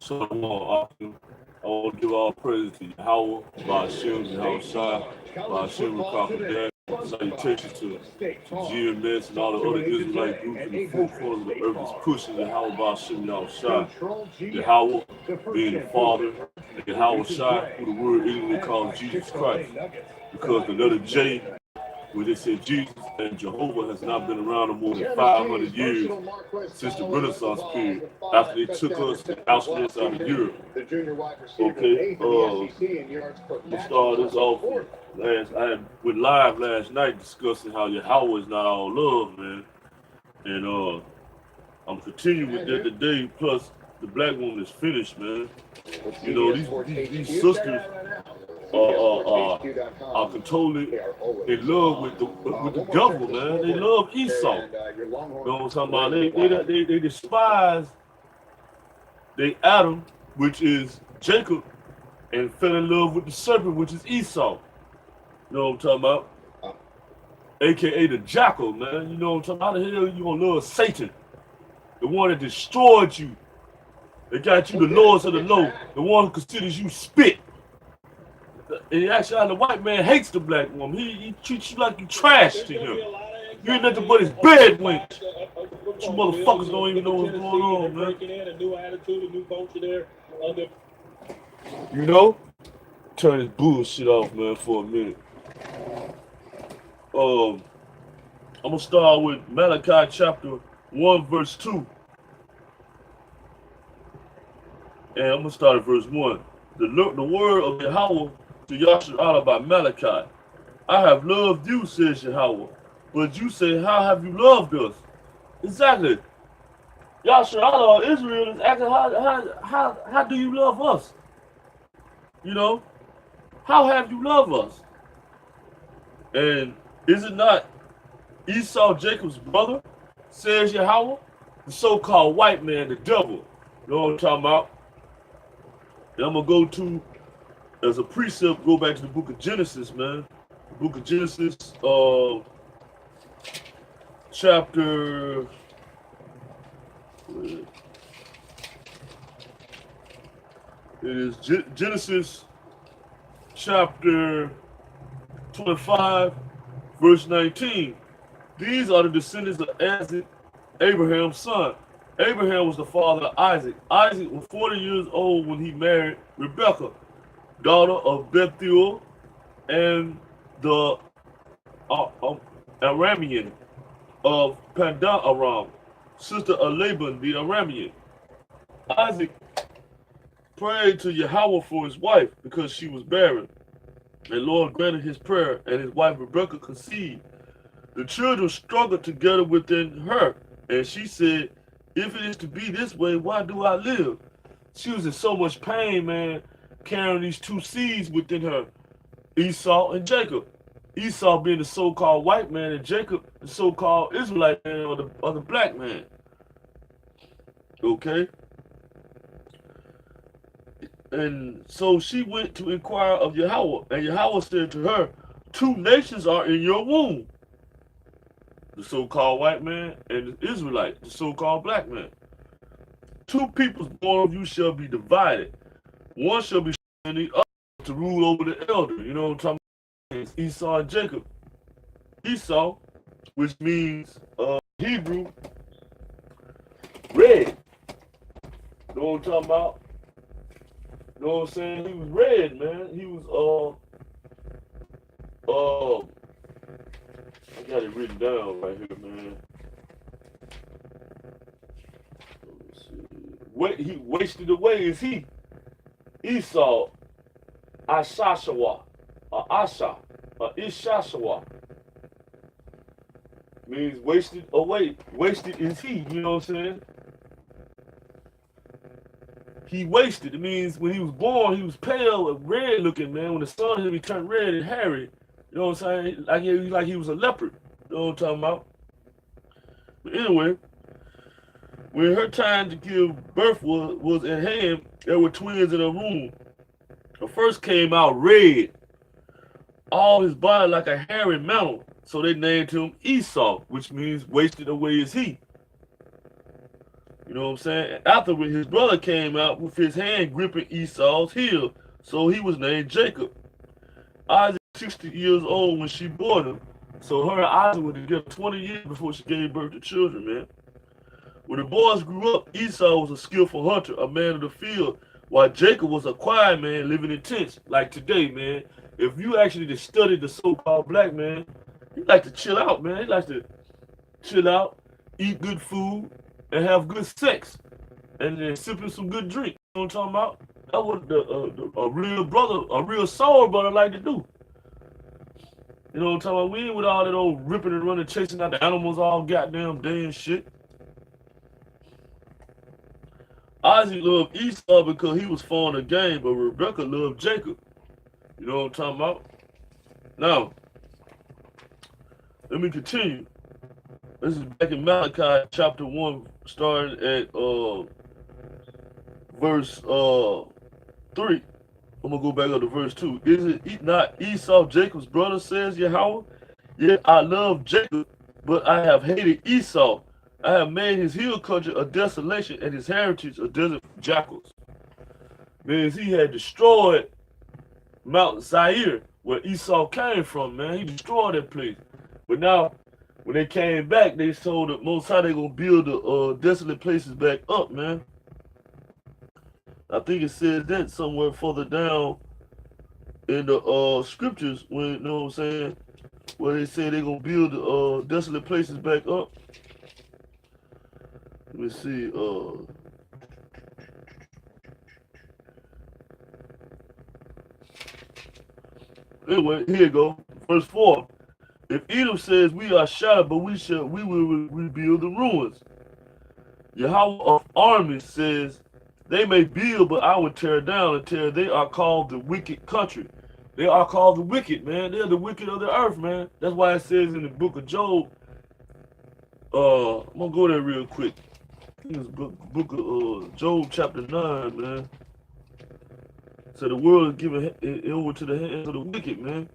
So I want to give all praise to Yahawah, Ba'ashem, Yahweh Shai, Ba'ashem, Rakapadak. Salutations to GMS and all the other Israelite groups in the four corners of the earth is pushing Yahweh, Ba'ashem, Yahweh Shai. Yahawah being the Father, and Yahweh Shai, who the word English calls Jesus Christ. Because the letter J, where they said Jesus and Jehovah has not been around no more than 500 years since the Renaissance period, after they took us and ousted us out of Europe. Okay, we'll start this off. I went live last night discussing how Yahawah is not all love, man. And I'm continuing with that today. Plus, the black woman is finished, man. You know, these sisters are totally in love with the devil, man. They love Esau. You know what I'm talking about? They despise they Adam, which is Jacob, and fell in love with the serpent, which is Esau. You know what I'm talking about? AKA the jackal, man. You know what I'm talking about? How the hell you gonna love Satan? The one that destroyed you. They got you the lowest of the low. The one who considers you spit. And actually, the white man hates the black woman. He treats you like you trash to him. You ain't nothing but his bed wench. You motherfuckers don't even know what's going on, man. You know? Turn this bullshit off, man, for a minute. I'm gonna start with Malachi chapter 1, verse 2. And I'm gonna start at verse 1. The word of Yahawah to Yahshua by Malachi. I have loved you, says Yahawah. But you say, how have you loved us? Exactly. Yahshua Israel is asking, how do you love us? You know? How have you loved us? And is it not Esau, Jacob's brother, says Yahawah? The so-called white man, the devil. You know what I'm talking about? And I'm going to go to, as a precept, go back to the book of Genesis, man. The book of Genesis, chapter... It is Genesis chapter 25, verse 19. These are the descendants of Isaac, Abraham's son. Abraham was the father of Isaac. Isaac was 40 years old when he married Rebekah, daughter of Bethuel and the Aramean of Pandan Aram, sister of Laban the Aramean. Isaac prayed to Yahawah for his wife because she was barren. And Lord granted his prayer, and his wife Rebekah conceived. The children struggled together within her, and she said, if it is to be this way, why do I live? She was in so much pain, man, carrying these two seeds within her, Esau and Jacob. Esau being the so-called white man, and Jacob the so-called Israelite man or the black man. Okay? And so she went to inquire of Yahawah, and Yahawah said to her, 2 nations are in your womb. The so-called white man and the Israelite, the so-called black man. 2 peoples born of you shall be divided. One shall be and the other to rule over the elder. You know what I'm talking about? It's Esau and Jacob. Esau, which means Hebrew, red. You know what I'm talking about? You know what I'm saying? He was red, man. He was I got it written down right here, man. He wasted away is he. Esau, Ashashawa, or Asha, or Ishashawa. Means wasted away. Wasted is he, you know what I'm saying? He wasted. It means when he was born, he was pale and red looking, man. When the sun hit him, he turned red and hairy. You know what I'm saying? Like he was a leopard. You know what I'm talking about? But anyway, when her time to give birth was at hand, there were twins in her room. The first came out red, all his body like a hairy mantle. So they named him Esau, which means wasted away is he. You You know what I'm saying? Afterward, his brother came out with his hand gripping Esau's heel, so he was named Jacob. Isaac was 60 years old when she bore him, so her and Isaac were together 20 years before she gave birth to children, man. When the boys grew up, Esau was a skillful hunter, a man of the field, while Jacob was a quiet man living in tents. Like today, man, if you actually just studied the so-called black man, he like to chill out, man. He likes to chill out, eat good food, and have good sex, and then sipping some good drink. You know what I'm talking about? That's what a real brother, a real soul brother like to do. You know what I'm talking about? We ain't with all that old ripping and running, chasing out the animals all goddamn day and shit. Isaac loved Esau because he was fond of game, but Rebekah loved Jacob. You know what I'm talking about? Now, let me continue. This is back in Malachi chapter 1, starting at verse 3. I'm going to go back up to verse 2. Is it not Esau Jacob's brother, says Yahawah? Yet I love Jacob, but I have hated Esau. I have made his hill country a desolation and his heritage a desert for jackals. Means he had destroyed Mount Zaire, where Esau came from, man. He destroyed that place. But now, when they came back, they told the Most High they gonna build the desolate places back up, man. I think it says that somewhere further down in the scriptures, when you know what I'm saying, where they say they gonna build the desolate places back up. Let me see. Anyway, here you go. Verse 4. If Edom says we are shattered, but we will rebuild the ruins. Yahawah of armies says they may build, but I will tear down until they are called the wicked country. They are called the wicked, man. They're the wicked of the earth, man. That's why it says in the book of Job. I'm gonna go there real quick. This book of Job chapter 9, man. So the world is given over to the hands of the wicked, man.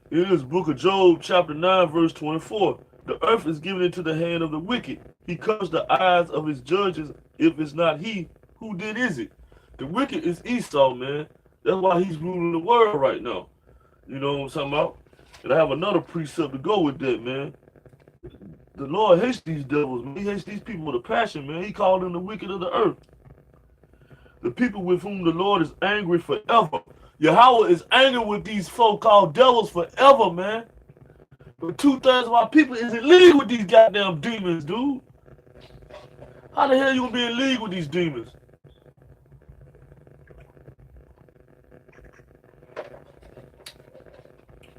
It is book of Job chapter 9 verse 24. The earth is given into the hand of the wicked. He covers the eyes of his judges. If it's not he, who then is it? The wicked is Esau, man. That's why he's ruling the world right now. You know what I'm talking about? And I have another precept to go with that, man. The Lord hates these devils, man. He hates these people with a passion, man. He called them the wicked of the earth. The people with whom the Lord is angry forever. Yahawah is angry with these so-called devils forever, man. But 2/3 of our people is in league with these goddamn demons, dude. How the hell you gonna be in league with these demons?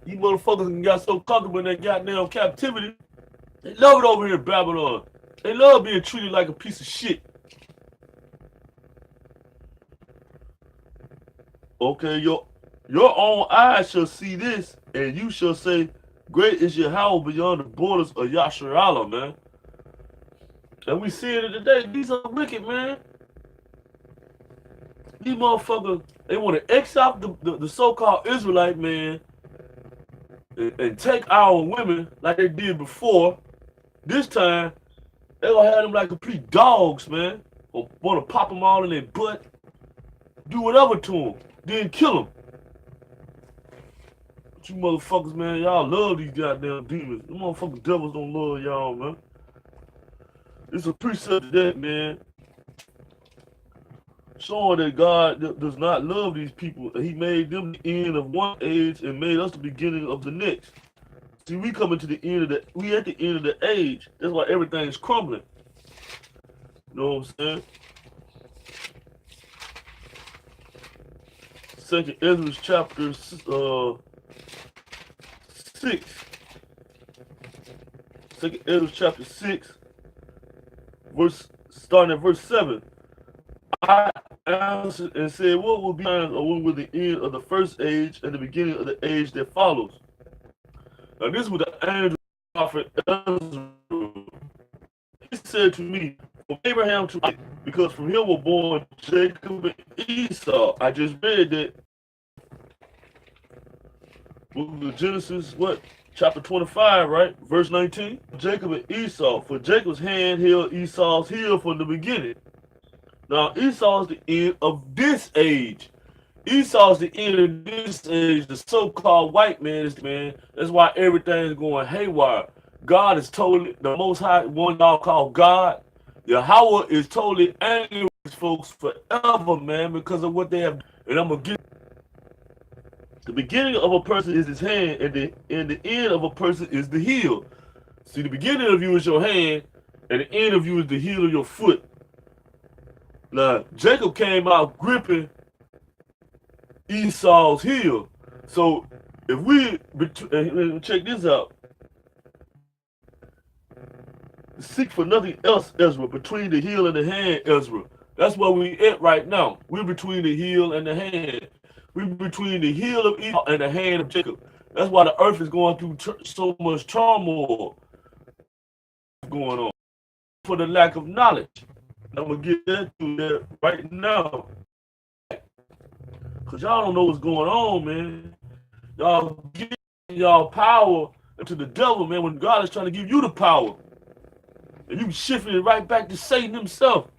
These motherfuckers got so comfortable in their goddamn captivity. They love it over here in Babylon. They love being treated like a piece of shit. Okay, your own eyes shall see this, and you shall say, great is Yahawah beyond the borders of Yasharallah, man. And we see it today. These are wicked, man. These motherfuckers, they want to exile the so-called Israelite, man, and take our women like they did before. This time, they gonna have them like complete dogs, man. Or want to pop them all in their butt. Do whatever to them. Then kill them. But you motherfuckers, man, y'all love these goddamn demons. Them motherfucking devils don't love y'all, man. It's a precept of that, man. Showing that God does not love these people. He made them the end of one age and made us the beginning of the next. See, we coming to the end of we at the end of the age. That's why everything's crumbling. You know what I'm saying? Second Ezra chapter 6. Second Ezra chapter 6, starting at verse 7. I answered and said, what will be times, or when will the end of the first age and the beginning of the age that follows? Now this was the angel prophet Ezra. He said to me, from Abraham to because from him were born Jacob and Esau. I just read that book of Genesis, what? chapter 25, right? Verse 19. Jacob and Esau. For Jacob's hand held Esau's heel from the beginning. Now Esau is the end of this age. Esau is the end of this age. The so-called white man is the man. That's why everything's going haywire. God is totally, the Most High, one y'all call God. Yahawah is totally angry with these folks forever, man, because of what they have. And I'm going to get the beginning of a person is his hand, and the end of a person is the heel. See, the beginning of you is your hand, and the end of you is the heel of your foot. Now, Jacob came out gripping Esau's heel. So, if we, check this out. Seek for nothing else, Ezra, between the heel and the hand, Ezra. That's where we at right now. We're between the heel and the hand. We're between the heel of Esau and the hand of Jacob. That's why the earth is going through so much turmoil going on for the lack of knowledge. I'm going to get into that right now. Because y'all don't know what's going on, man. Y'all give y'all power to the devil, man, when God is trying to give you the power. And you shifting it right back to Satan himself.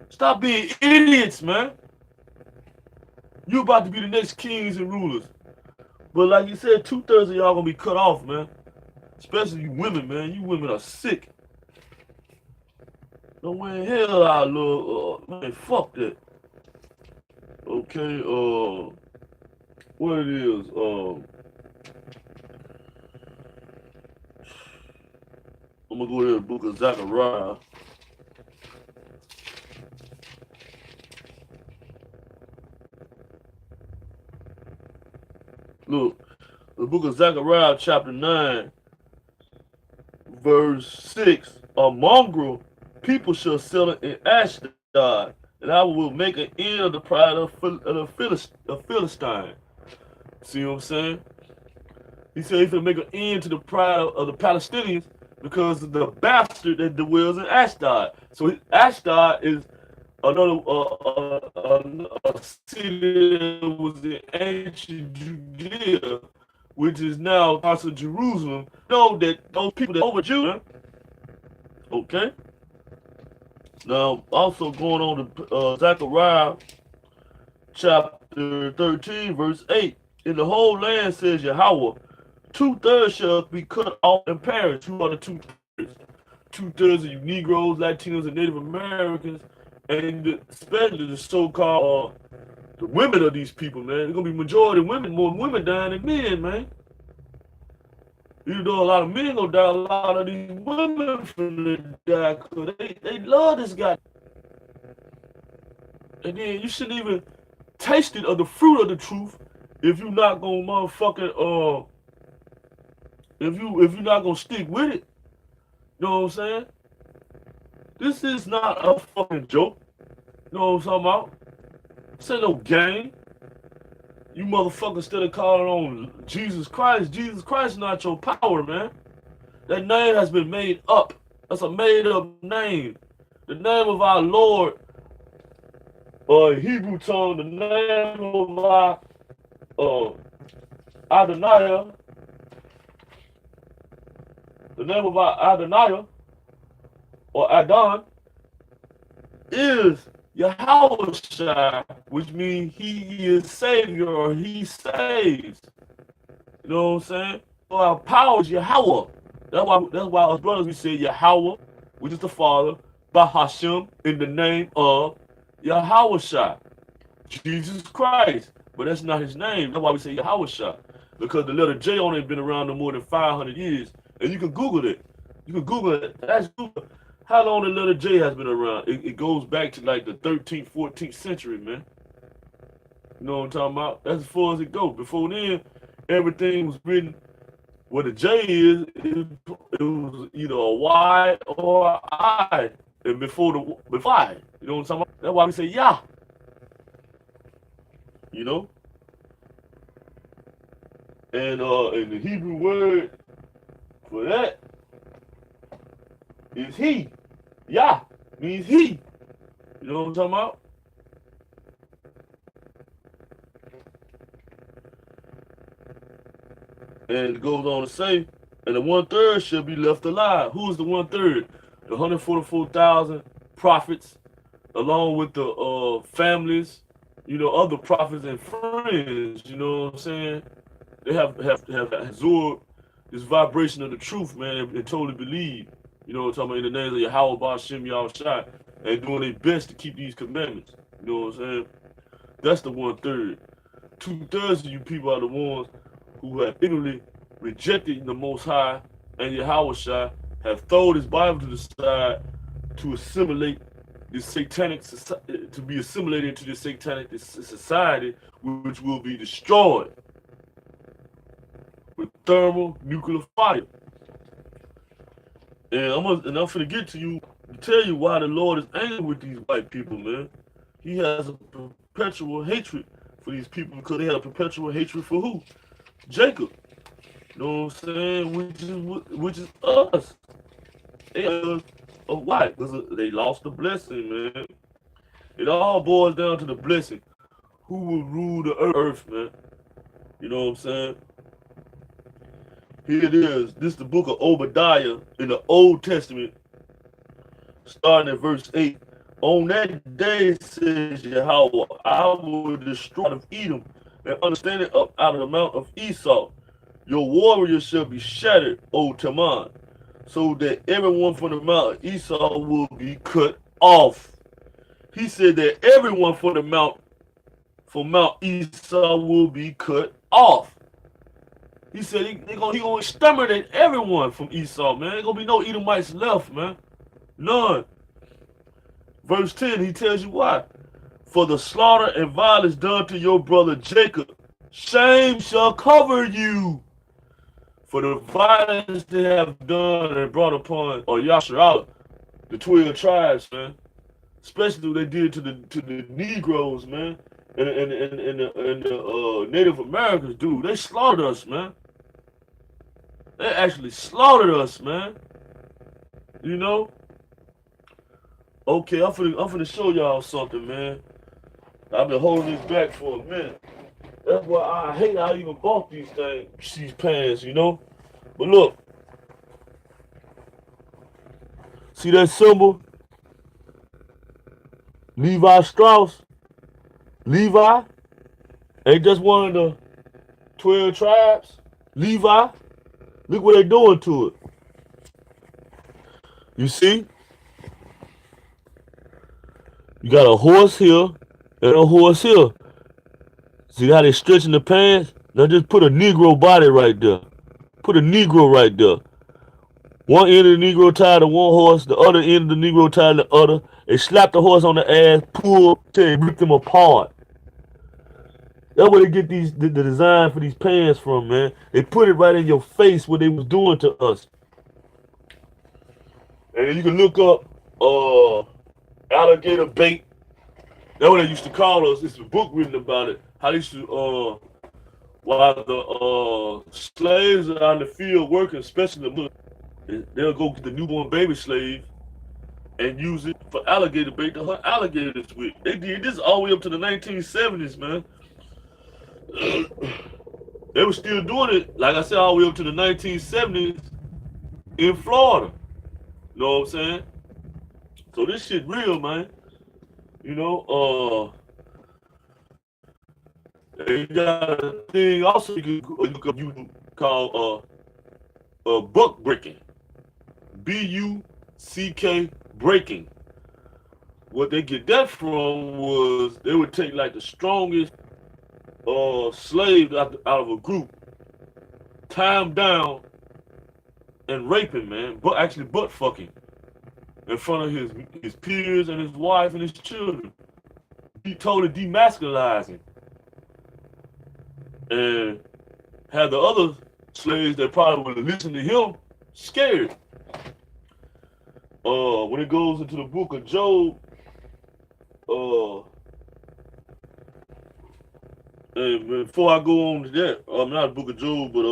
Stop being idiots, man. You about to be the next kings and rulers. But like you said, 2/3 of y'all gonna be cut off, man. Especially you women, man. You women are sick. No way in hell I love, man, fuck that. Okay, what it is, I'm gonna go to the book of Zechariah. Look, the book of Zechariah, chapter 9, verse 6. A mongrel people shall settle in Ashdod, and I will make an end of the pride of Philistine. See what I'm saying? He said he's going to make an end to the pride of the Palestinians because of the bastard that dwells in Ashdod. So Ashdod is another a city that was in ancient Judea, which is now parts of Jerusalem. Know that those people that over Judah, okay? Now, also going on to Zechariah chapter 13, verse 8. In the whole land, says Yahawah, 2/3 shall be cut off and perish. Who are the 2/3? 2/3 of you Negroes, Latinos, and Native Americans, and especially the so-called the women of these people, man. There's gonna be majority women, more women dying than men, man. Even though a lot of men gonna die, a lot of these women finna die because they love this guy. And then you shouldn't even taste it of the fruit of the truth if you're not gonna motherfucking if you're not gonna stick with it. You know what I'm saying? This is not a fucking joke. You know what I'm talking about? This ain't no game. You motherfuckers instead of calling on Jesus Christ is not your power, man. That name has been made up. That's a made up name. The name of our Lord, Hebrew tongue, the name of our Adonai, the name of our Adonai, or Adon, is Yahawah, which means he is Savior or he saves. You know what I'm saying? So our power is Yahawah. That's why us brothers we say Yahawah, which is the Father, by Hashem, in the name of Yahawah, Jesus Christ. But that's not his name. That's why we say Yahawah, because the letter J only been around no more than 500 years. And you can Google it. You can Google it. That's Google. How long the letter J has been around? It goes back to like the 13th, 14th century, man. You know what I'm talking about? That's as far as it goes. Before then, everything was written. What a J is, it was either a Y or an I. And before I, you know what I'm talking about? That's why we say Yah. You know? And the Hebrew word for that is he. Yah means he. You know what I'm talking about? And it goes on to say, and the 1/3 shall be left alive. Who is the 1/3? The 144,000 prophets, along with the families, other prophets and friends. You know what I'm saying? They have absorbed this vibration of the truth, man, and totally believe. You know what I'm talking about, in the names of Yahawah, Ba'ashem, Yahushua, and doing their best to keep these commandments. You know what I'm saying? That's the 1/3. 2/3 of you people are the ones who have ignorantly rejected the Most High and Yahushua, have thrown his Bible to the side to assimilate this satanic, to be assimilated into this satanic society, which will be destroyed with thermal nuclear fire. And I'm finna get to tell you why the Lord is angry with these white people, man. He has a perpetual hatred for these people because they have a perpetual hatred for who? Jacob. You know what I'm saying? Which is us. They are white because they lost the blessing, man. It all boils down to the blessing. Who will rule the earth, man? You know what I'm saying? Here it is. This is the book of Obadiah in the Old Testament, starting at verse 8. On that day, says Yahawah, I will destroy of Edom and understand it up out of the mount of Esau. Your warriors shall be shattered, O Taman, so that everyone from the mount of Esau will be cut off. He said that everyone from Mount Esau will be cut off. He said he gonna exterminate everyone from Esau, man. Ain't gonna be no Edomites left, man. None. Verse 10, he tells you why. For the slaughter and violence done to your brother Jacob, shame shall cover you. For the violence they have done and brought upon, or Yasharala, the 12 tribes, man. Especially what they did to the Negroes, man. And the Native Americans, dude. They slaughtered us, man. They actually slaughtered us, man. You know? Okay, I'm finna show y'all something, man. I've been holding this back for a minute. That's why I hate I even bought these pants, you know? But look. See that symbol? Levi Strauss. Levi. Ain't just one of the 12 tribes. Levi. Look what they doing to it. You see? You got a horse here and a horse here. See how they stretching the pants? Now just put a Negro body right there. Put a Negro right there. One end of the Negro tied to one horse, the other end of the Negro tied to the other. They slap the horse on the ass, pull, till they rip them apart. That's where they get the design for these pants from, man. They put it right in your face what they was doing to us. And you can look up alligator bait. That's what they used to call us. It's a book written about it. How they used to, while the slaves are out in the field working, especially they'll go get the newborn baby slave and use it for alligator bait to hunt alligators with. They did this all the way up to the 1970s, man. They were still doing it, like I said, all the way up to the 1970s in Florida. You know what I'm saying? So this shit real, man. You know, they got a thing also you can call buck breaking. B-U-C-K breaking. What they get that from was they would take like the strongest slaves out of a group, tie him down, and rape him, man. But actually butt fucking in front of his peers and his wife and his children. He totally demasculized him. And had the other slaves that probably would have listened to him scared. When it goes into the book of Job, and before I go on to that, not the book of Job, but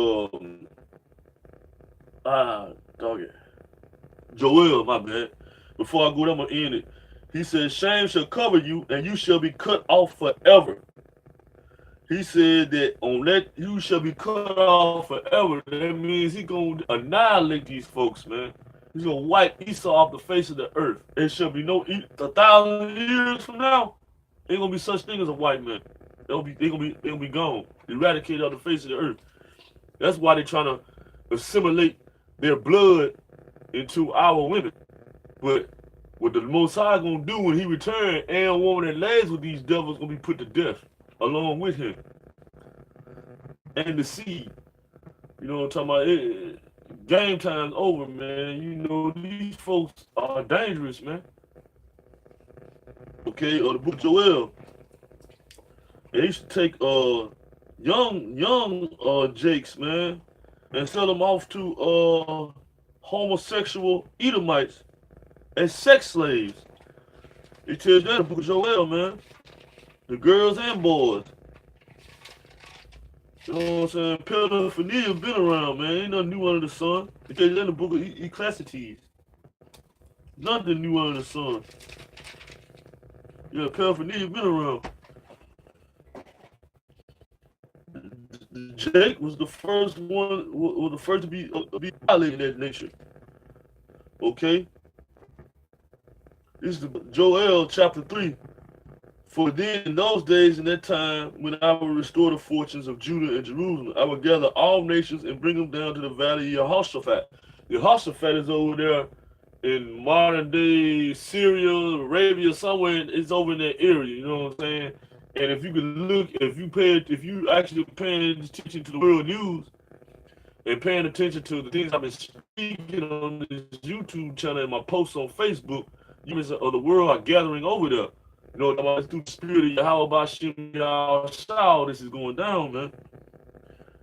dog it. Joel, my bad. Before I go, I'm gonna end it. He says, shame shall cover you, and you shall be cut off forever. He said that on that you shall be cut off forever. That means he gonna annihilate these folks, man. He's gonna wipe Esau off the face of the earth. There shall be no 1,000 years from now. Ain't gonna be such thing as a white man. They'll be gone, eradicated off the face of the earth. That's why they're trying to assimilate their blood into our women. But what the Most High gonna do when he returns, and woman that lays with these devils gonna be put to death along with him and the seed. You know what I'm talking about? Game time's over, man. You know these folks are dangerous, man. Okay, or the book of Joel. They used to take young Jakes, man, and sell them off to homosexual Edomites as sex slaves. It tells that in the book of Joel, man. The girls and boys. You know what I'm saying? Pedophilia been around, man. Ain't nothing new under the sun. It tells that in the book of Ecclesiastes. Nothing new under the sun. Yeah, pedophilia been around. Jake was the first one, was the first to be violated in that nature. Okay? This is Joel chapter 3. For then in those days in that time, when I will restore the fortunes of Judah and Jerusalem, I will gather all nations and bring them down to the valley of Yahawah. Yahawah is over there in modern day Syria, Arabia, somewhere. It's over in that area, you know what I'm saying? And if you can look, if you actually paying attention to the world news and paying attention to the things I've been speaking on this YouTube channel and my posts on Facebook, humans of the world are gathering over there. You know, through the spirit of Yahawah, this is going down, man.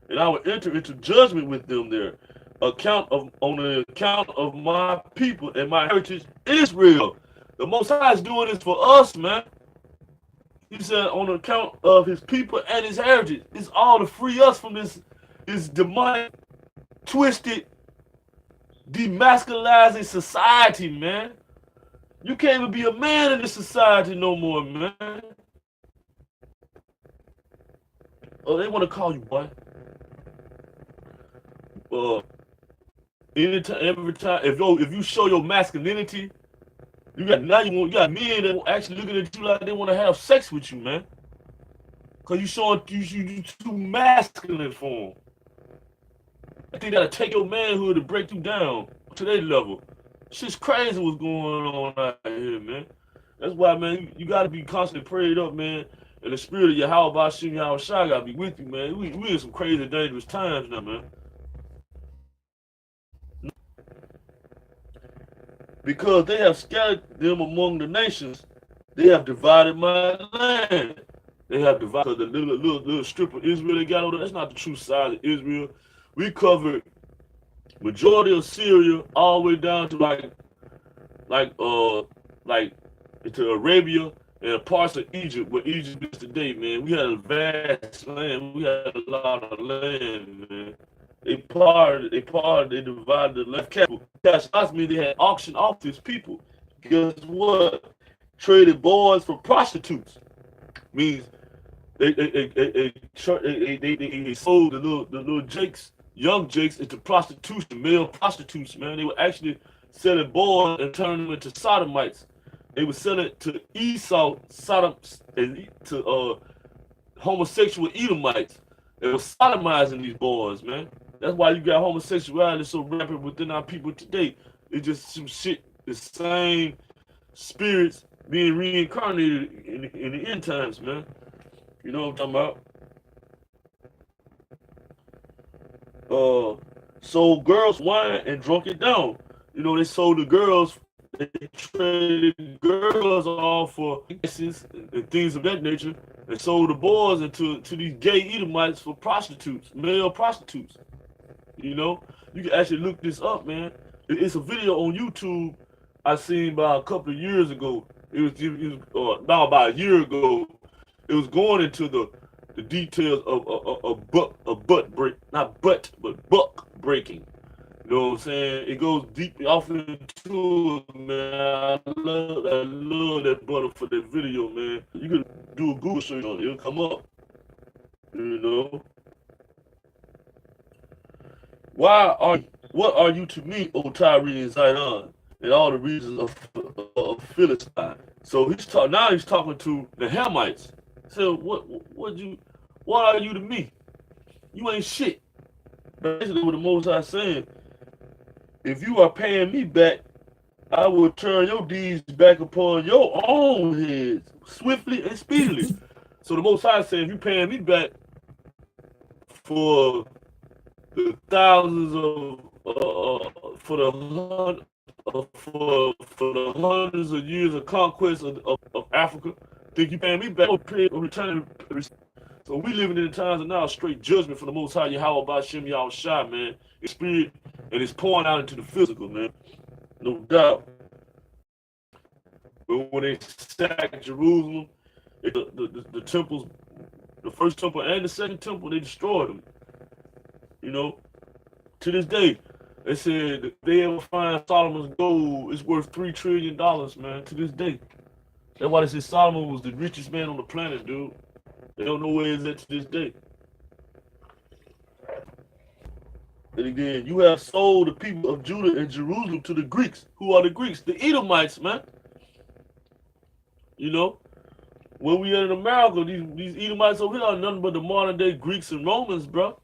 And I will enter into judgment with them there, on the account of my people and my heritage, Israel. The Most High is doing this for us, man. He said on account of his people and his heritage. It's all to free us from this demonic, twisted, demasculizing society, man. You can't even be a man in this society no more, man. Oh, they want to call you boy. Anytime, every time, if you show your masculinity, you got men that actually looking at you like they want to have sex with you, man. Cause you showing you too masculine for them. I think that'll take your manhood to break you down to their level. Shit's crazy what's going on out here, man. That's why, man, you gotta be constantly prayed up, man. And the spirit of Yahawah gotta be with you, man. We in some crazy, dangerous times now, man. Because they have scattered them among the nations, they have divided my land. They have divided the little strip of Israel they got over there. That's not the true size of Israel. We covered majority of Syria all the way down to like to Arabia and parts of Egypt, where Egypt is today, man. We had a vast land. We had a lot of land, man. They divided the left capital. That's mean they had auctioned off these people. Guess what? Traded boys for prostitutes. Means they sold the little Jakes, young Jakes, into prostitution, male prostitutes, man. They were actually selling boys and turning them into sodomites. They were selling it to Esau, Sodom, and to homosexual Edomites. They were sodomizing these boys, man. That's why you got homosexuality so rampant within our people today. It's just some shit, the same spirits being reincarnated in the end times, man. You know what I'm talking about? Sold girls wine and drunk it down. You know, they sold the girls, they traded girls off for license and things of that nature. They sold the boys into these gay Edomites for prostitutes, male prostitutes. You know, you can actually look this up, man. It's a video on YouTube I seen about a couple of years ago. It was now about a year ago. It was going into the details of butt break, not butt, but buck breaking. You know what I'm saying? It goes deep off into it, man. I love that brother for that video, man. You can do a Google search on it, it'll come up. You know, what are you to me, O Tyre and Zion, and all the regions of Philistine? So he's talking to the Hamites. So what are you to me? You ain't shit. Basically, what the Most High saying, if you are paying me back, I will turn your deeds back upon your own heads, swiftly and speedily. So the Most High saying, if you paying me back for the thousands of, for the for the hundreds of years of conquest of Africa, think you paying me back? Returning. So we living in the times of now straight judgment for the Most High Yahawah Bashem Yahushua, man. His spirit and it's pouring out into the physical, man. No doubt. But when they sacked Jerusalem, the temples, the first temple and the second temple, they destroyed them. You know, to this day, they said if they ever find Solomon's gold, it's worth $3 trillion, man. To this day, that's why they say Solomon was the richest man on the planet, dude. They don't know where it's at to this day. And again, you have sold the people of Judah and Jerusalem to the Greeks. Who are the Greeks? The Edomites, man. You know, when we in America, these Edomites over here are nothing but the modern day Greeks and Romans, bro.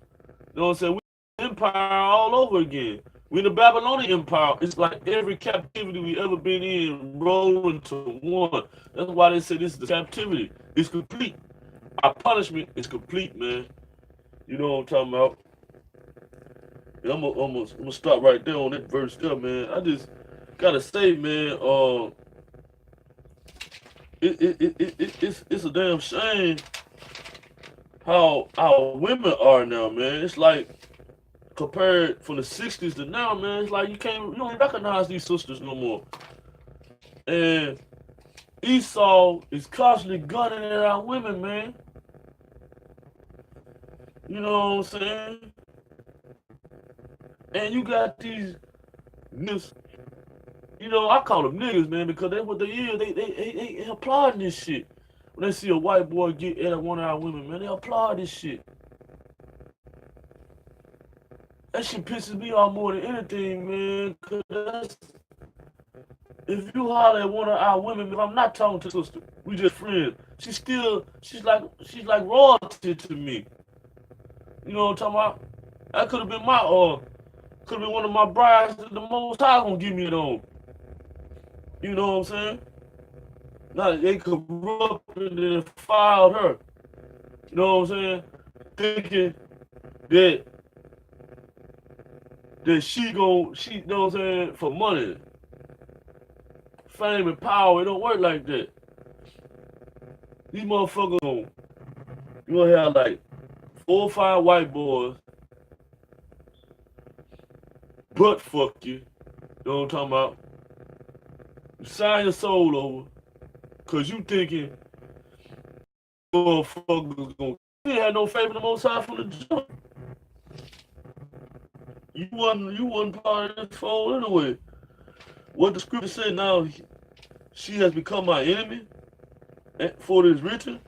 You know what I'm saying? We empire all over again. We in the Babylonian Empire. It's like every captivity we ever been in rolling to one. That's why they say this is the captivity. It's complete. Our punishment is complete, man. You know what I'm talking about? And I'm gonna stop right there on that verse there, man. I just gotta say, man, it's a damn shame how our women are now, man. It's like compared from the '60s to now, man. It's like you don't recognize these sisters no more. And Esau is constantly gunning at our women, man. You know what I'm saying? And you got these niggas, you know, I call them niggas, man, because that's what they is. They applaud this shit. When they see a white boy get at one of our women, man, they applaud this shit. That shit pisses me off more than anything, man. Cause if you holler at one of our women, if I'm not talking to sister, we just friends. She's like royalty to me. You know what I'm talking about? That could have been could have been one of my brides that the Most High gonna give me it on. You know what I'm saying? Now they corrupted and filed her. You know what I'm saying? Thinking that she you know what I'm saying, for money, fame and power. It don't work like that. These motherfuckers you gonna have like 4 or 5 white boys butt fuck you. You know what I'm talking about? You sign your soul over because you thinking motherfuckers gonna. You ain't had no faith in the Most High from the jump. You wasn't part of this fold anyway. What the scripture said now, she has become my enemy for this written.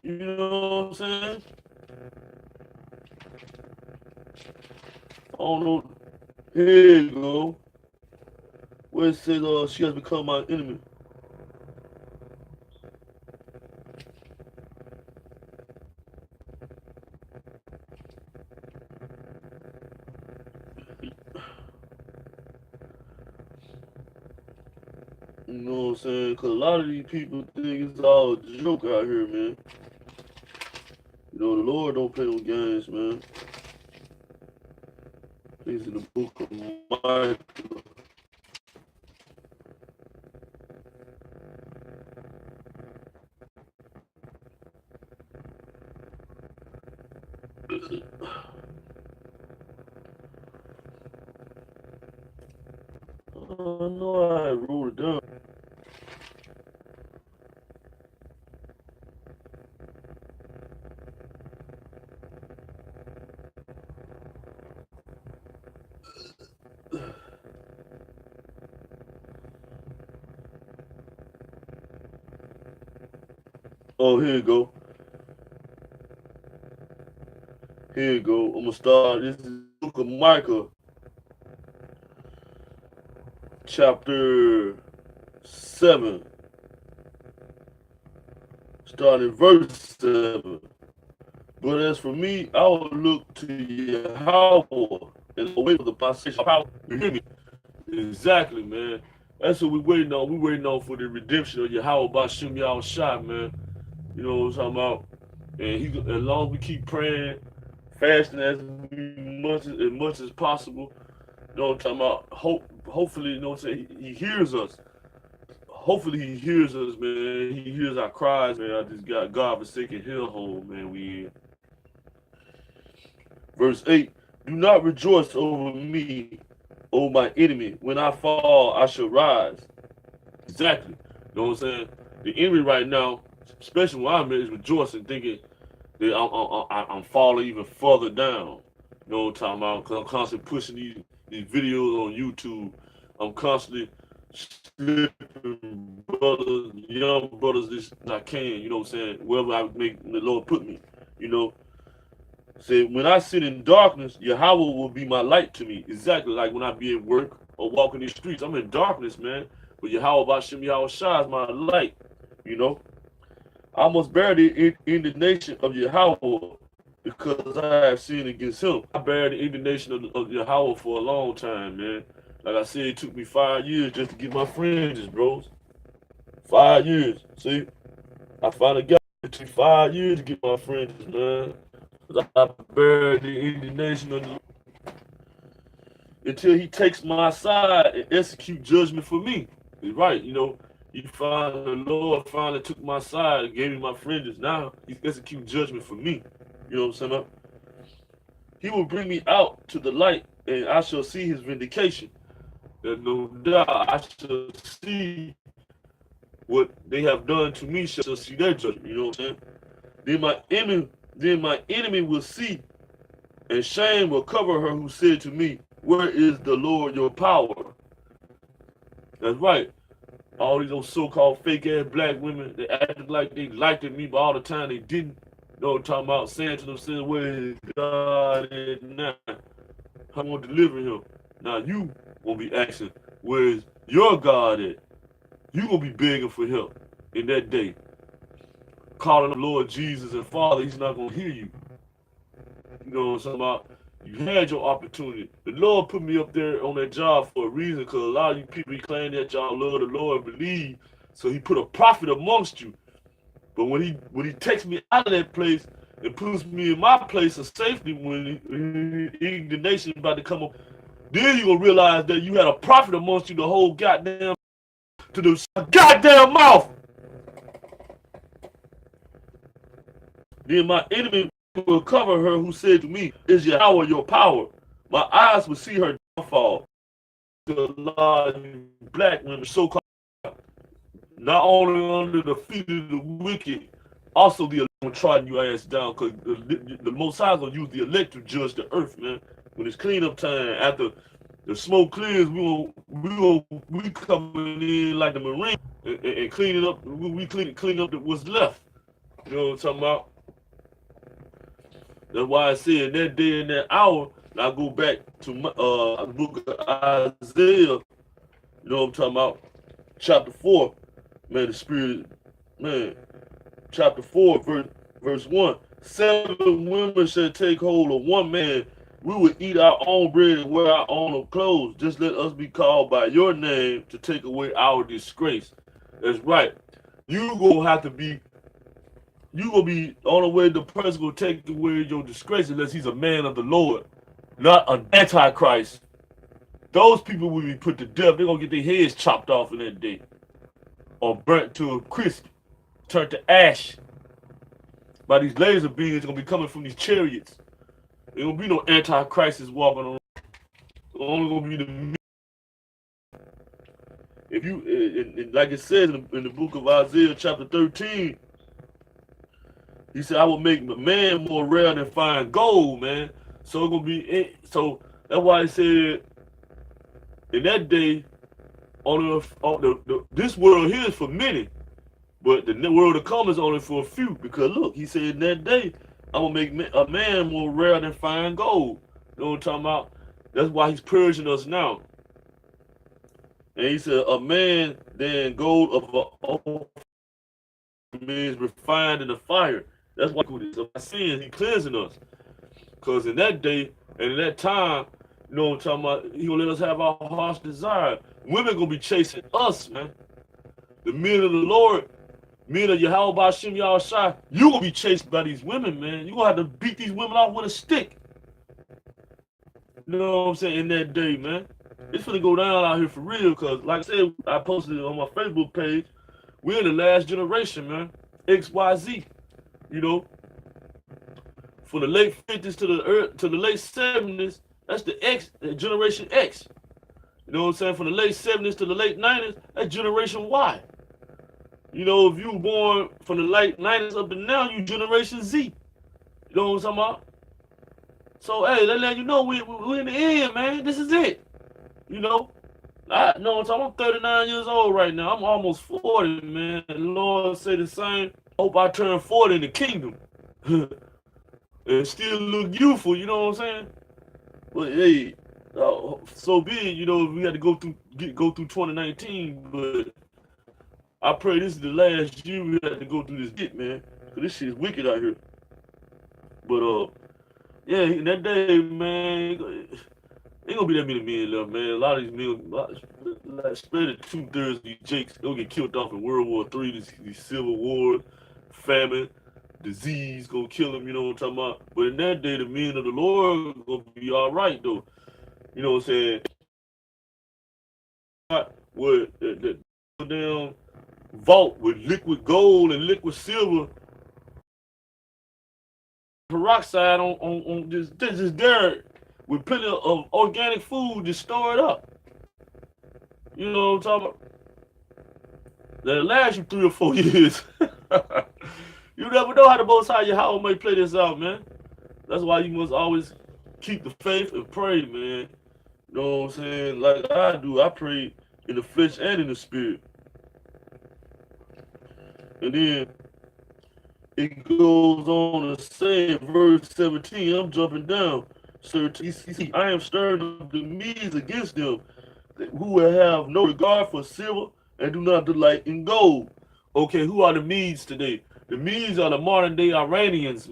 You know what I'm saying? I don't know. Here you go. Where it says she has become my enemy. You know what I'm saying? Because a lot of these people think it's all a joke out here, man. You know, the Lord don't play no games, man. He's in the book of Micah. I know I wrote it down. Oh, here you go. Here you go. I'm gonna start. This is the book of Micah, chapter 7, starting verse 7. But as for me, I will look to Yahawah and await for the procession of power. You hear me? Exactly, man. That's what we waiting on. We waiting on for the redemption of Yahawah Bashim Yahushua, man. You know what I'm talking about? And he, as long as we keep praying, fasting as much as possible, you know what I'm talking about? Hopefully, you know what I'm saying? He hears us. Hopefully he hears us, man. He hears our cries, man. I just got God forsaken hellhole, man. We in. Verse 8, do not rejoice over me, O my enemy. When I fall, I shall rise. Exactly. You know what I'm saying? The enemy right now, especially where I'm at, is rejoicing, thinking that I'm falling even further down. You know what I'm talking about? Because I'm constantly pushing these videos on YouTube. I'm constantly slipping brothers, young brothers, this I can, you know what I'm saying? Wherever I make the Lord put me, you know. Say, when I sit in darkness, Yahawah will be my light to me. Exactly like when I be at work or walking these streets. I'm in darkness, man. But Yahawah Bashim Yahushua is my light, you know. I must bear the indignation of Yahawah because I have sinned against him. I bear the indignation of Yahawah for a long time, man. Like I said, it took me 5 years just to get my fringes, bros. 5 years. See? I finally got it. It took 5 years to get my fringes, man. I bear the indignation of the until he takes my side and execute judgment for me. He's right, you know. The Lord finally took my side and gave me my fringes. Now he's executing judgment for me. You know what I'm saying? He will bring me out to the light, and I shall see his vindication. There's no doubt I shall see what they have done to me, shall see their judgment. You know what I'm saying? Then my enemy will see, and shame will cover her who said to me, where is the Lord your power? That's right. All these so-called fake-ass black women, they acted like they liked me, but all the time they didn't. You know what I'm talking about? Saying to themselves, where is God at now? I'm going to deliver him. Now you won't be asking, where is your God at? You going to be begging for help in that day. Calling the Lord Jesus and Father, he's not going to hear you. You know what I'm talking about? You had your opportunity. The Lord put me up there on that job for a reason, because a lot of you people claim that y'all love the Lord and believe, so he put a prophet amongst you. But when he takes me out of that place and puts me in my place of safety, when the nation about to come up, then you're going to realize that you had a prophet amongst you the whole goddamn to the goddamn mouth. Then my enemy will cover her who said to me, is Yahawah your power? My eyes will see her downfall. A lot of black women, so-called, not only under the feet of the wicked, also the elect will try you ass down, because the Most High is going to use the elect to judge the earth, man. When it's cleanup time, after the smoke clears, we coming in like the Marine and cleaning up. We clean up what's left. You know what I'm talking about? That's why I said that day and that hour, and I go back to the book of Isaiah, you know what I'm talking about, chapter 4, man, the Spirit, man, chapter 4, verse 1, 7 women shall take hold of one man, we will eat our own bread and wear our own clothes, just let us be called by your name to take away our disgrace. That's right, you gonna be on the way the person will take away your disgrace unless he's a man of the Lord, not an antichrist. Those people will be put to death. They're going to get their heads chopped off in that day. Or burnt to a crisp, turned to ash. By these laser beams going to be coming from these chariots. There going to be no antichrists walking around. It's only going to be the... If you, like it says in the book of Isaiah chapter 13, he said, I will make man more rare than fine gold, man. So it's going to be, so that's why he said, in that day, this world here is for many, but the world to come is only for a few. Because look, he said in that day, I'm gonna make a man more rare than fine gold. You know what I'm talking about? That's why he's purging us now. And he said, a man then gold of a means refined in the fire. That's why our sins, he cleansing us. Because in that day and in that time, you know what I'm talking about, he gonna let us have our heart's desire. Women gonna be chasing us, man. The men of the Lord, men of Yahawah Bashim Yahushua, you gonna be chased by these women, man. You gonna have to beat these women off with a stick. You know what I'm saying? In that day, man. It's gonna go down out here for real, because like I said, I posted it on my Facebook page. We're in the last generation, man. XYZ. You know, from the late 50s to the late 70s, that's the X, generation X. You know what I'm saying? From the late 70s to the late 90s, that's generation Y. You know, if you were born from the late 90s up to now, you generation Z. You know what I'm talking about? So, hey, let you know we're in the end, man. This is it. You know? I know what I'm talking. I'm 39 years old right now. I'm almost 40, man. The Lord say the same. Hope I turn 40 in the kingdom. And still look youthful, you know what I'm saying? But hey, so be it, you know, we had to go through 2019, but I pray this is the last year we had to go through this shit, man. Cause this shit is wicked out here. But yeah, in that day, man, ain't gonna be that many men left, man. A lot of these men, like spread it 2/3 of these jakes, they'll get killed off in World War III, these civil wars, famine, disease gonna kill them, you know what I'm talking about? But in that day, the men of the Lord gonna be all right, though. You know what I'm saying? With the damn vault with liquid gold and liquid silver peroxide on this dirt with plenty of organic food to store it up. You know what I'm talking about? That'll last you 3 or 4 years. You never know how the Most High Yahawah may play this out, man. That's why you must always keep the faith and pray, man. You know what I'm saying? Like I do. I pray in the flesh and in the spirit. And then it goes on to say in verse 17, I'm jumping down. Sir, I am stirring up the Medes against them, who will have no regard for silver and do not delight in gold. Okay, who are the Medes today? The Medes are the modern day Iranians.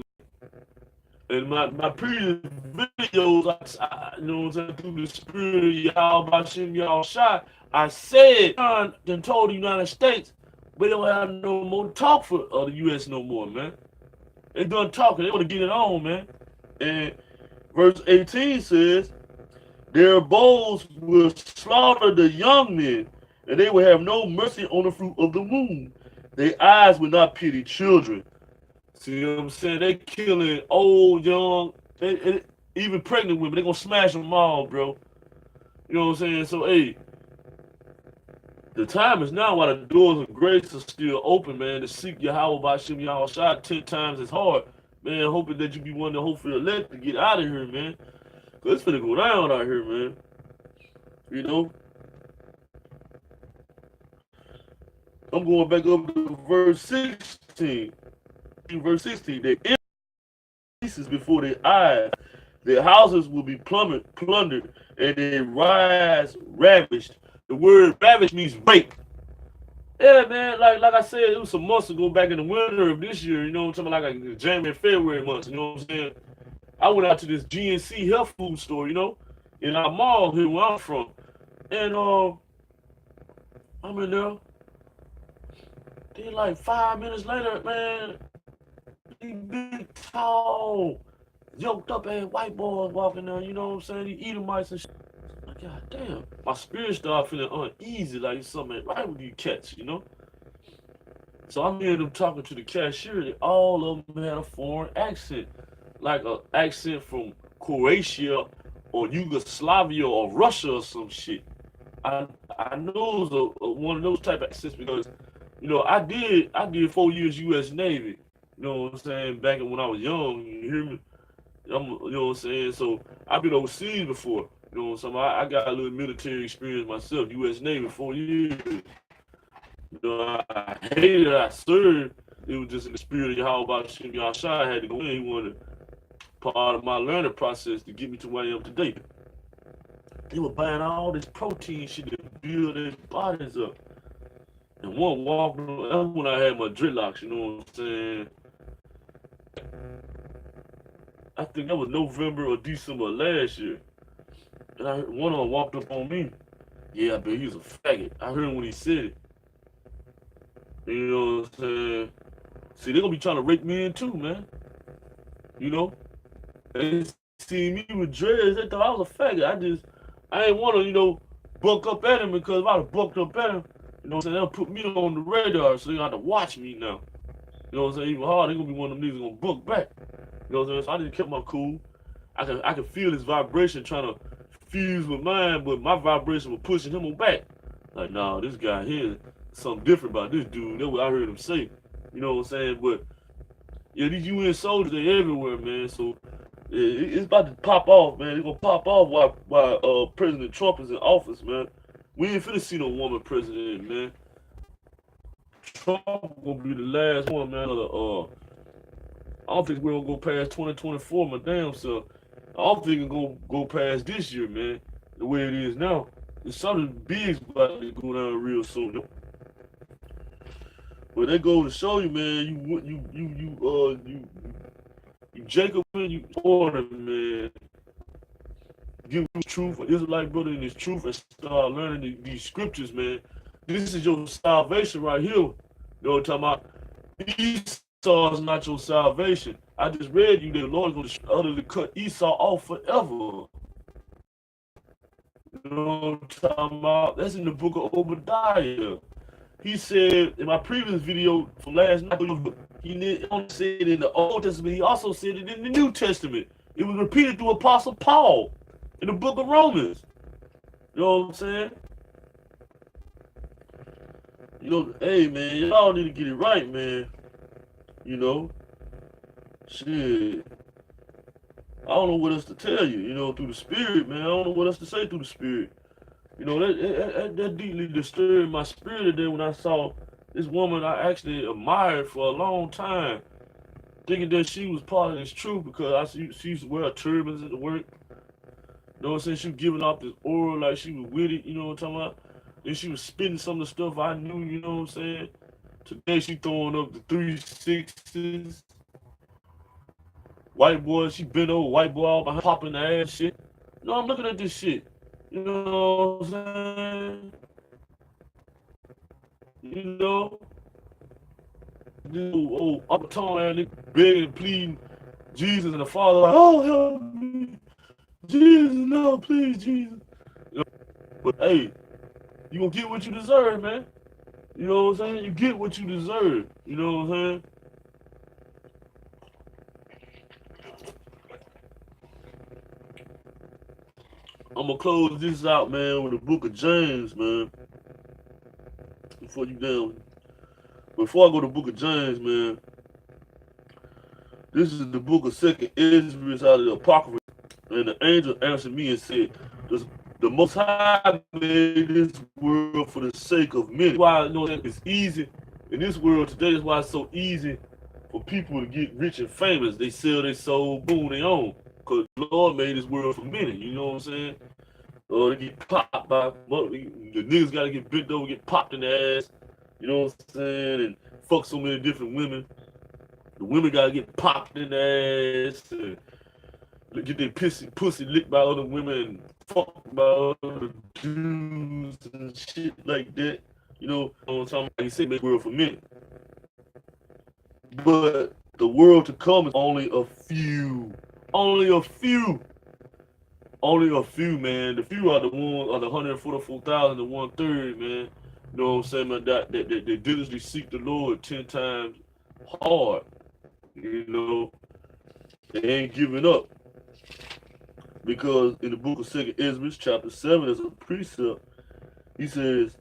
In my previous videos, you know what I'm saying, through the spirit of Yahawah Bashim Yahushua, I said, John then told the United States, we don't have no more talk for the U.S. no more, man. They done talking. They want to get it on, man. And verse 18 says, their bows will slaughter the young men, and they will have no mercy on the fruit of the womb. Their eyes will not pity children. See what I'm saying? They killing old, young, even pregnant women. They gonna smash them all, bro. You know what I'm saying? So, hey, the time is now while the doors of grace are still open, man, to seek Yahawah Bashim Yahushua 10 times as hard. Man, hoping that you be one to hopefully elect to get out of here, man. Cause it's finna go down out here, man. You know? I'm going back up to verse 16. Verse 16, they empty pieces before their eyes. Their houses will be plundered, and they rise ravished. The word ravished means rape. Yeah, man, like I said, it was some months ago back in the winter of this year, you know what I'm talking about, like January and February months, you know what I'm saying? I went out to this GNC health food store, you know, in our mall here where I'm from. And I'm in there. Then like 5 minutes later, man, these big, tall, yoked up ass white boys walking there, you know what I'm saying? These Edomites and shit. Like, God damn. My spirit started feeling uneasy, like something ain't right with you cats, you know? So I'm hearing them talking to the cashier. All of them had a foreign accent, like an accent from Croatia or Yugoslavia or Russia or some shit. I know it was one of those type of accents because, you know, I did 4 years U.S. Navy. You know what I'm saying? Back when I was young, you hear me? You know what I'm saying? So I've been overseas before. You know what I'm saying? I got a little military experience myself. U.S. Navy 4 years. You know, I hated it. I served. it was just in the spirit of Yahawah Yahshua. I had to go in. He wanted part of my learning process to get me to where I am today. They were buying all this protein shit to build their bodies up. And one walked, that's when I had my dreadlocks, you know what I'm saying? I think that was November or December last year. And one of them walked up on me. Yeah, I bet he was a faggot. I heard him when he said it. You know what I'm saying? See, they're gonna be trying to rake me in too, man. You know? They see me with dreads, they thought I was a faggot. I ain't want to, you know, buck up at him, because if I'd have bucked up at him, you know what I'm saying, they'll put me on the radar, so they got to watch me now. You know what I'm saying? Even hard, they're gonna be one of them niggas gonna buck back. You know what I'm saying? So I just kept my cool. I could feel his vibration trying to fuse with mine, but my vibration was pushing him on back. Like, nah, this guy here, something different about this dude. That's what I heard him say. You know what I'm saying? But yeah, these UN soldiers, they everywhere, man. So it's about to pop off, man. It's gonna pop off while President Trump is in office, man. We ain't finna see no woman president, man. Trump gonna be the last one, man. I don't think we're gonna go past 2024, my damn self. I don't think it's gonna go past this year, man. The way it is now, there's something big's about to go down real soon. But they go to show you, man. You Jacob, man. You order, man. Give him truth, an Israelite brother in his truth, and start learning these scriptures, man. This is your salvation right here. You know what I'm talking about? Esau is not your salvation. I just read you that the Lord is going to utterly cut Esau off forever. You know what I'm talking about? That's in the book of Obadiah. He said in my previous video from last night, he only said it in the Old Testament. He also said it in the New Testament. It was repeated through Apostle Paul in the book of Romans. You know what I'm saying? You know, hey, man, y'all need to get it right, man. You know? Shit. I don't know what else to tell you, you know, through the spirit, man. I don't know what else to say through the spirit. You know, that deeply disturbed my spirit today when I saw this woman I actually admired for a long time, thinking that she was part of this truth because she used to wear turbans at the work. You know what I'm saying? She was giving off this aura like she was with it, you know what I'm talking about? Then she was spitting some of the stuff I knew, you know what I'm saying? Today she throwing up the 360s. White boy, she bent over, white boy all behind, popping the ass shit. You know, I'm looking at this shit. You know what I'm saying? You know? This old upper tone ass nigga begging, pleading Jesus and the Father, like, oh, help me. Jesus, no, please, Jesus. You know? But hey, you gonna get what you deserve, man. You know what I'm saying? You get what you deserve. You know what I'm saying? I'm gonna close this out, man, with the book of James, man. Before I go to the book of James, man, this is the book of 2nd Ezra out of the Apocrypha. And the angel answered me and said, the Most High made this world for the sake of many. That's why I know that it's easy in this world today. That's why it's so easy for people to get rich and famous. They sell their soul, boom, they own. Because the Lord made this world for many. You know what I'm saying? Or they get popped by, the niggas got to get bent over, get popped in the ass. You know what I'm saying? And fuck so many different women. The women got to get popped in the ass. And get their pussy licked by other women and fucked by other dudes and shit like that. You know what I'm talking about? He said make the world for men. But the world to come is only a few. Only a few. Only a few, man. The few are the ones, are the 144,000 to 1/3, man. You know what I'm saying, man? That they diligently seek the Lord 10 times hard. You know, they ain't giving up. Because in the book of 2nd Ezra, chapter 7, there's a precept. He says,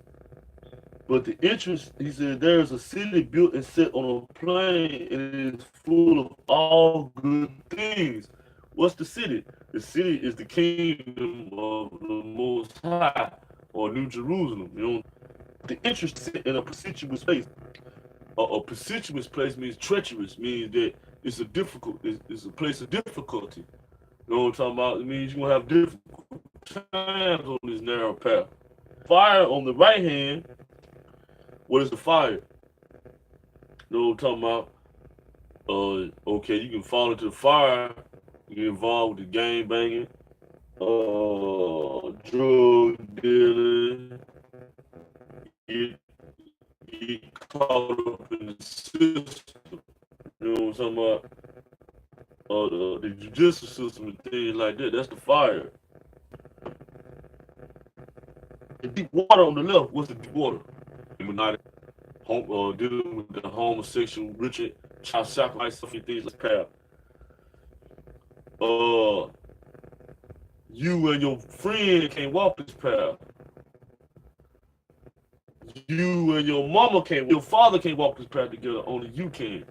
but the interest, he said, there is a city built and set on a plain, and it is full of all good things. What's the city? The city is the kingdom of the Most High, or New Jerusalem. You know, the interest is in a prestigious place. A precipitous place means treacherous, means that it's a difficult, it's a place of difficulty. You know what I'm talking about? It means you're gonna have difficult times on this narrow path. Fire on the right hand, what is the fire? You know what I'm talking about? Okay, you can fall into the fire, you get involved with the gang banging, drug dealing, get, get caught up in the system. You know what I'm talking about? The judicial system and things like that. That's the fire. The deep water on the left. What's the deep water? Dealing with the homosexual, ritual, child sacrifice, stuff and things like that. Uh, you and your friend can't walk this path. You and your mama can't, your father can't walk this path together. Only you can.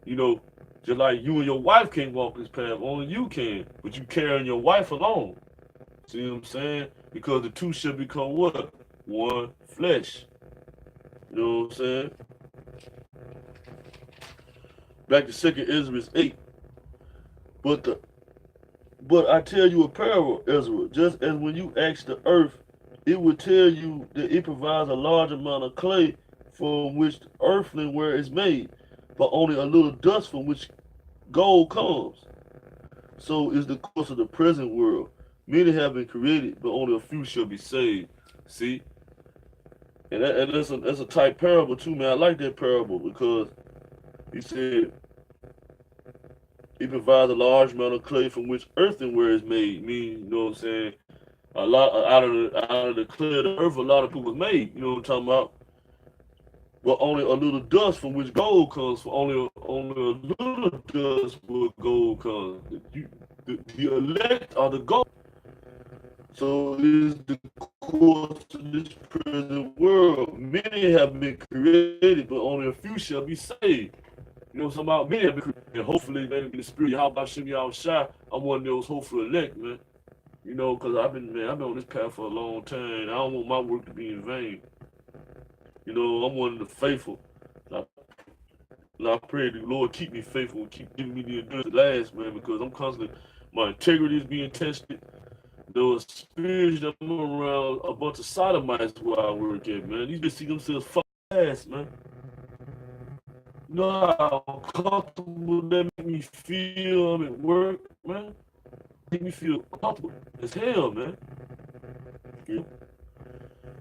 You know, just like you and your wife can't walk this path, only you can. But you carrying your wife along. See what I'm saying? Because the two shall become what? One flesh. You know what I'm saying? Back to 2 Ezra 8. But I tell you a parable, Ezra, just as when you ask the earth, it will tell you that it provides a large amount of clay from which the earthling ware is made, but only a little dust from which gold comes. So is the course of the present world. Many have been created, but only a few shall be saved. See? And that's a tight parable too, man. I like that parable because he said it provides a large amount of clay from which earthenware is made. Meaning, you know what I'm saying? A lot out of the clay of the earth, a lot of people was made. You know what I'm talking about? But only a little dust from which gold comes. For only a little dust where gold comes. The elect are the gold. So is the course of this present world. Many have been created, but only a few shall be saved. You know, some about many have been created. And hopefully, man, in the spirit, Yahawah, I'm one of those hopeful elect, man. You know, because I've been on this path for a long time. I don't want my work to be in vain. You know, I'm one of the faithful. I pray the Lord keep me faithful and keep giving me the endurance to last, man, because I'm constantly, my integrity is being tested. Those spirits that I'm around, a bunch of sodomites where I work at, man. These bitches see themselves fucking ass, man. You know how comfortable that make me feel I'm at work, man? Make me feel comfortable as hell, man. Yeah.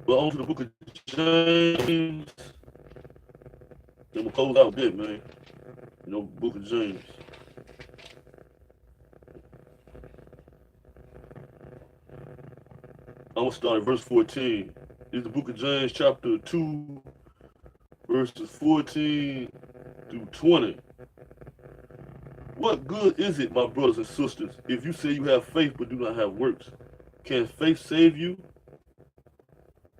But on to the book of James. Then we'll close out with that, man. You know, book of James. I'm going to start at verse 14. It's the book of James, chapter 2, verses 14 through 20. What good is it, my brothers and sisters, if you say you have faith but do not have works? Can faith save you?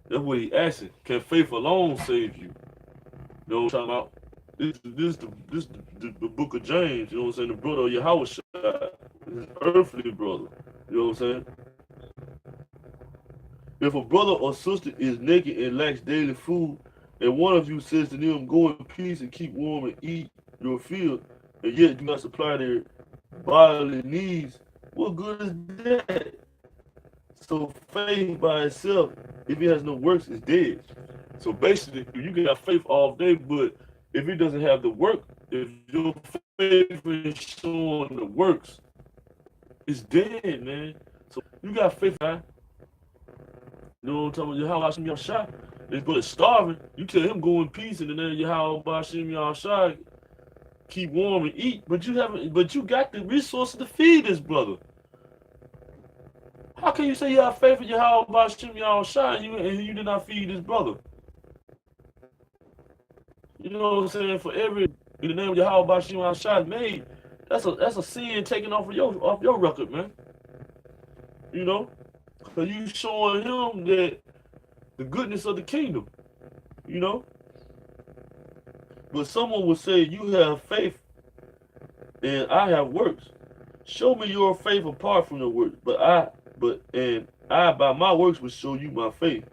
That's what he's asking. Can faith alone save you? You know what I'm talking about? This the book of James, you know what I'm saying? The brother of Yahawah, his earthly brother. You know what I'm saying? If a brother or sister is naked and lacks daily food, and one of you says to them, go in peace and keep warm and eat your fill, and yet do not supply their bodily needs, what good is that? So faith by itself, if it has no works, is dead. So basically, you can have faith all day, but if it doesn't have the work, if your faith is showing the works, it's dead, man. So you got faith, man. You know what I'm talking about? Yahawah shot. This brother's starving. You tell him go in peace, and then Yahawah keep warm and eat. But you haven't. But you got the resources to feed this brother. How can you say you have faith in Yahawah and you did not feed this brother? You know what I'm saying? For every in the name of Yahawah made, that's a sin taken off your record, man. You know, because you showing him that the goodness of the kingdom. You know, but someone would say you have faith and I have works. Show me your faith apart from the works, but I by my works will show you my faith.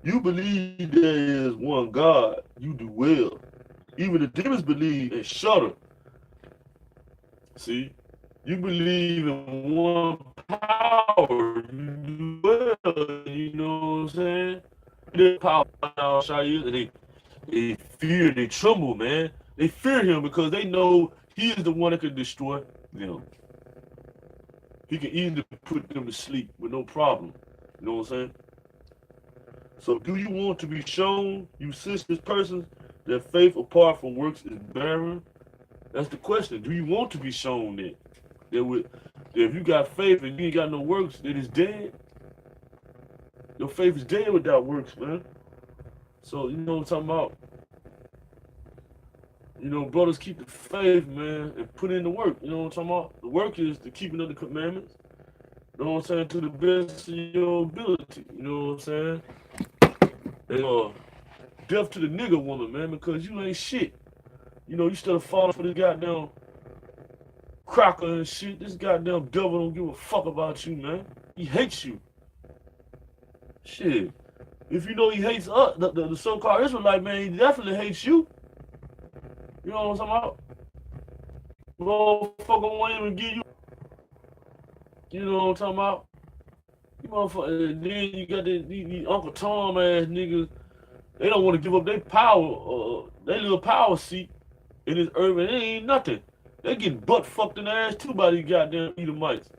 You believe there is one God, you do well. Even the demons believe and shudder. See, you believe in one power, you do well. You know what I'm saying? The power and they fear, they tremble, man. They fear him because they know he is the one that can destroy them. He can easily put them to sleep with no problem. You know what I'm saying? So do you want to be shown, you senseless persons, that faith apart from works is barren? That's the question. Do you want to be shown that if you got faith and you ain't got no works, that it's dead? Your faith is dead without works, man. So you know what I'm talking about? You know, brothers, keep the faith, man, and put in the work. You know what I'm talking about? The work is the keeping of the commandments. You know what I'm saying? To the best of your ability. You know what I'm saying? And death to the nigga woman, man, because you ain't shit. You know, you still falling for this goddamn cracker and shit. This goddamn devil don't give a fuck about you, man. He hates you. Shit. If you know he hates us, the so-called Israelite, man, he definitely hates you. You know what I'm talking about? Motherfucker won't even give you. You know what I'm talking about? You motherfucker. And then you got these Uncle Tom ass niggas. They don't want to give up their power, their little power seat in this earth, and it ain't nothing. They getting butt fucked in the ass too by these goddamn Edomites.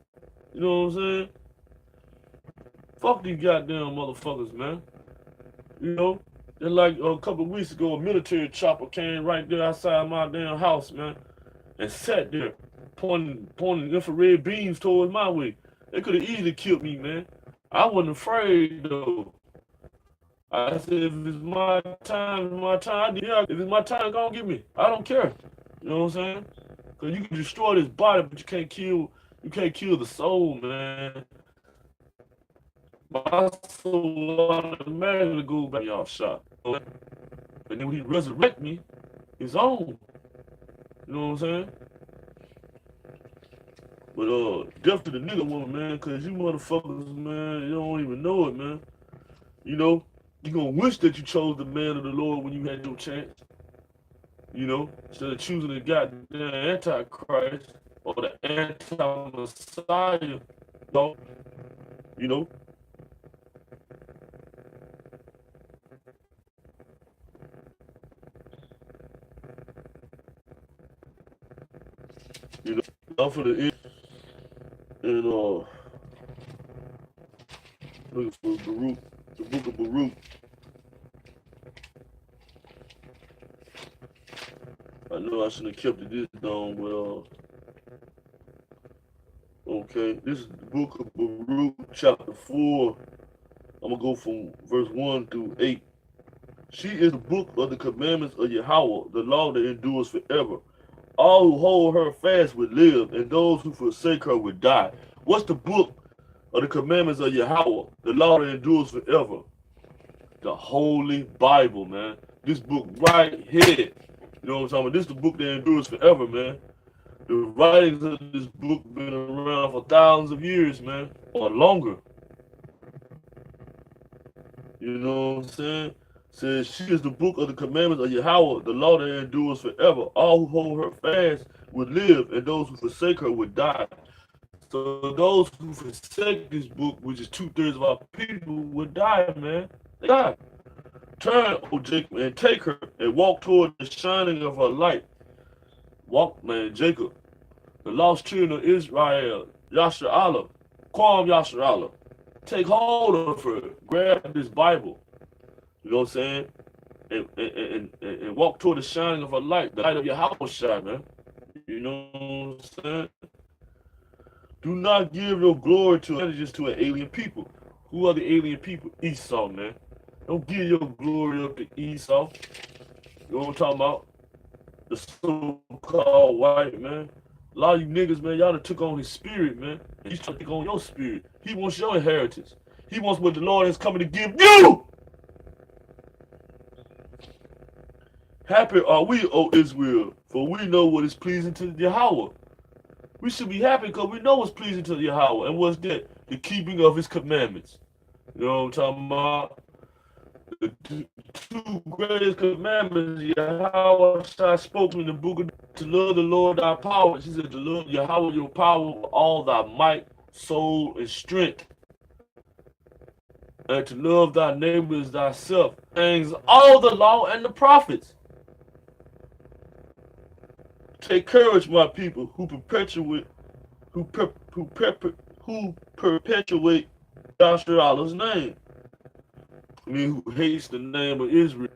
You know what I'm saying? Fuck these goddamn motherfuckers, man. You know? And like a couple of weeks ago, a military chopper came right there outside my damn house, man, and sat there, pointing infrared beams towards my way. They could have easily killed me, man. I wasn't afraid though. I said, if it's my time, it's my time. Yeah, if it's my time, go on get me. I don't care. You know what I'm saying? Cause you can destroy this body, but you can't kill the soul, man. My soul automatically goes back y'all shot. And then when he resurrect me, it's on. You know what I'm saying? But death to the nigga woman, man, cause you motherfuckers, man, you don't even know it, man. You know, you gonna wish that you chose the man of the Lord when you had your chance. You know, instead of choosing the goddamn Antichrist or the anti-Messiah, you know. You know, I'm for the end and looking for Baruch, the book of Baruch. I know I shouldn't have kept it this long, but okay. This is the book of Baruch, chapter 4. I'm gonna go from verse 1 through 8. She is the book of the commandments of Yahawah, the law that endures forever. All who hold her fast would live, and those who forsake her would die. What's the book of the commandments of Yahawah, the law that endures forever? The Holy Bible, man. This book right here. You know what I'm talking about? This is the book that endures forever, man. The writings of this book been around for thousands of years, man, or longer. You know what I'm saying? Says she is the book of the commandments of Yahawah, the law that endures forever. All who hold her fast would live, and those who forsake her would die. So those who forsake this book, which is 2/3 of our people, would die, man. They die. Turn, O Jacob, and take her, and walk toward the shining of her light. Walk, man, Jacob, the lost children of Israel, Yasharallah, Kwam Yasharallah. Take hold of her, grab this Bible. You know what I'm saying? And walk toward the shining of her light, the light of your house shine, man. You know what I'm saying? Do not give your glory to advantages to an alien people. Who are the alien people? Esau, man. Don't give your glory up to Esau. You know what I'm talking about? The so-called white man. A lot of you niggas, man, y'all done took on his spirit, man. He's trying to take on your spirit. He wants your inheritance. He wants what the Lord is coming to give you. Happy are we, O Israel, for we know what is pleasing to Yahawah. We should be happy because we know what's pleasing to Yahawah. And what's that? The keeping of his commandments. You know what I'm talking about? The two greatest commandments Yahawah spoke in the book of to love the Lord thy power. She said to love Yahawah your power with all thy might, soul, and strength. And to love thy neighbor as thyself. Things all the law and the prophets. Take courage, my people, who perpetuate Yahshua's name. I mean, who hates the name of Israel,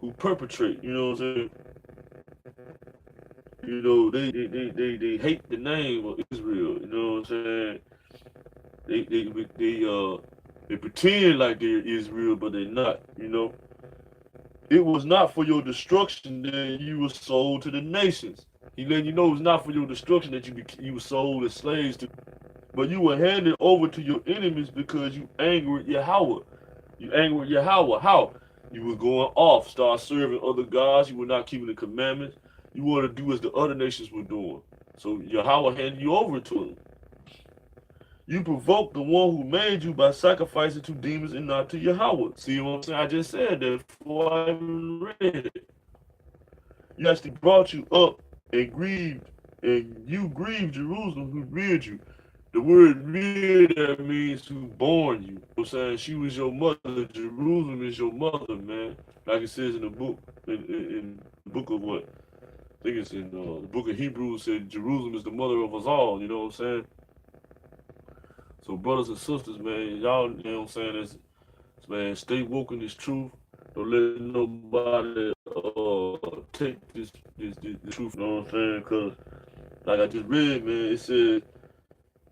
who perpetrate, you know what I'm saying? You know, they hate the name of Israel, you know what I'm saying? They pretend like they're Israel, but they're not, you know? It was not for your destruction that you were sold to the nations. He letting you know it's not for your destruction that you were sold as slaves to, but you were handed over to your enemies because you angered Yahawah. You angered Yahawah. How? You were going off, start serving other gods. You were not keeping the commandments. You wanted to do as the other nations were doing. So Yahawah handed you over to him. You provoked the one who made you by sacrificing to demons and not to Yahawah. See what I'm saying? I just said that before I even read it. You actually brought you up and you grieved Jerusalem who reared you. The word reared that means who born you. You know what I'm saying? She was your mother. Jerusalem is your mother, man. Like it says in the book, in the book of what? I think it's in the book of Hebrews said Jerusalem is the mother of us all, you know what I'm saying? So brothers and sisters, man, y'all, you know what I'm saying, man, stay woke in this truth. Don't let nobody take this truth, you know what I'm saying? Because like I just read, man,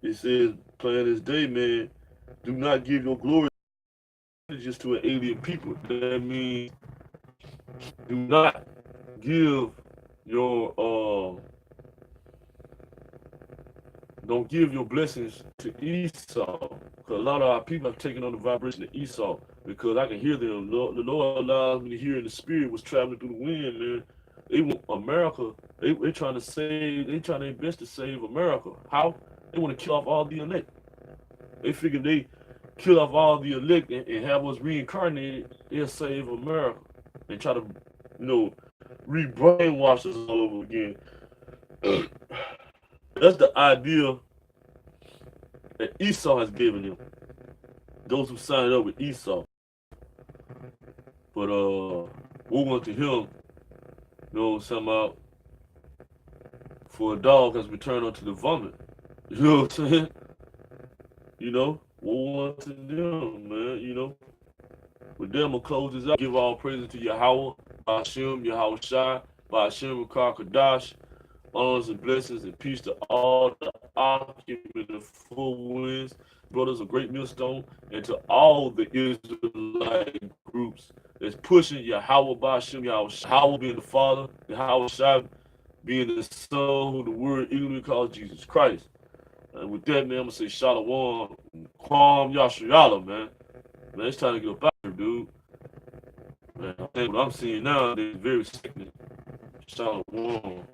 it says plain as day, man, do not give your glory just to an alien people. That means do not give your don't give your blessings to Esau. Because a lot of our people have taken on the vibration of Esau. Because I can hear them. The Lord allows me to hear in the spirit what's traveling through the wind, man. They want America. They trying to save. They trying their best to save America. How? They want to kill off all the elect. They figure they kill off all the elect and have us reincarnated. They'll save America. They try to, you know, re-brainwash us all over again. That's the idea that Esau has given them. Those who signed up with Esau. But woe unto him, you know what I'm talking about? For a dog has returned unto the vomit. You know what I'm saying? You know, woe unto them, man, you know. With them, I'll close this up. Give all praises to Yahawah, Ba'ashem, Yahawah Shai, Ba'ashem, Rakar Kadash. Honors and blessings and peace to all the occupants of full winds, brothers of Great Millstone, and to all the Israelite groups that's pushing Yahawah Ba'ashem, Yahawah being the Father, Yahawah Shai being the Son, who the word eagerly calls Jesus Christ. And with that, man, I'm going to say Shalom, Kwam Yashayala, man. Man, it's time to get up out here, dude. Man, I think what I'm seeing now is very sickening. Shalom.